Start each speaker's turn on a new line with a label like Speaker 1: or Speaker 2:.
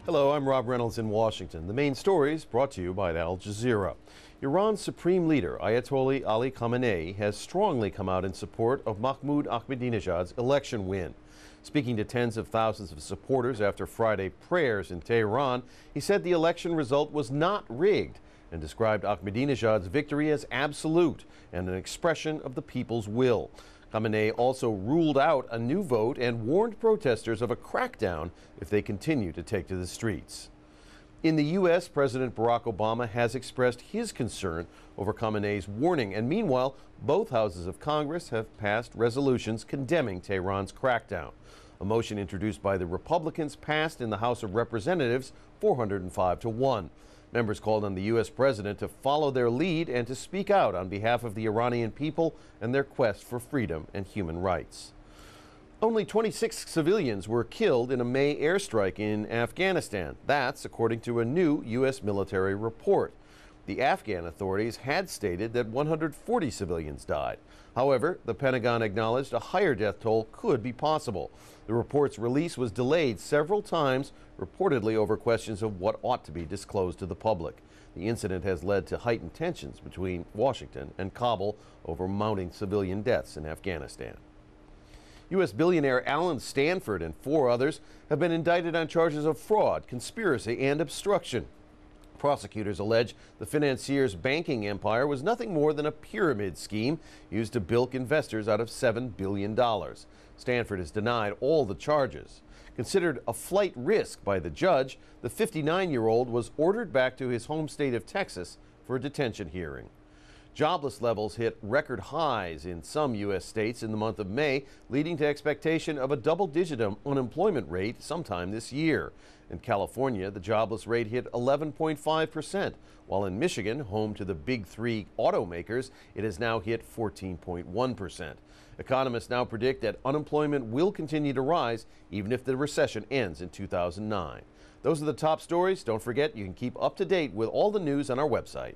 Speaker 1: Hello, I'm Rob Reynolds in Washington. The main stories brought to you by Al Jazeera. Iran's supreme leader, Ayatollah Ali Khamenei, has strongly come out in support of Mahmoud Ahmadinejad's election win. Speaking to tens of thousands of supporters after Friday prayers in Tehran, he said the election result was not rigged and described Ahmadinejad's victory as absolute and an expression of the people's will. Khamenei also ruled out a new vote and warned protesters of a crackdown if they continue to take to the streets. In the U.S., President Barack Obama has expressed his concern over Khamenei's warning, and meanwhile, both houses of Congress have passed resolutions condemning Tehran's crackdown. A motion introduced by the Republicans passed in the House of Representatives 405-1. Members called on the U.S. president to follow their lead and to speak out on behalf of the Iranian people and their quest for freedom and human rights. Only 26 civilians were killed in a May airstrike in Afghanistan. That's according to a new U.S. military report. The Afghan authorities had stated that 140 civilians died. However, the Pentagon acknowledged a higher death toll could be possible. The report's release was delayed several times, reportedly over questions of what ought to be disclosed to the public. The incident has led to heightened tensions between Washington and Kabul over mounting civilian deaths in Afghanistan. U.S. billionaire Alan Stanford and 4 others have been indicted on charges of fraud, conspiracy, and obstruction. Prosecutors allege the financier's banking empire was nothing more than a pyramid scheme used to bilk investors out of $7 billion. Stanford has denied all the charges. Considered a flight risk by the judge, the 59-year-old was ordered back to his home state of Texas for a detention hearing. Jobless levels hit record highs in some U.S. states in the month of May, leading to expectation of a double-digit unemployment rate sometime this year. In California, the jobless rate hit 11.5%, while in Michigan, home to the big 3 automakers, it has now hit 14.1%. Economists now predict that unemployment will continue to rise even if the recession ends in 2009. Those are the top stories. Don't forget, you can keep up to date with all the news on our website.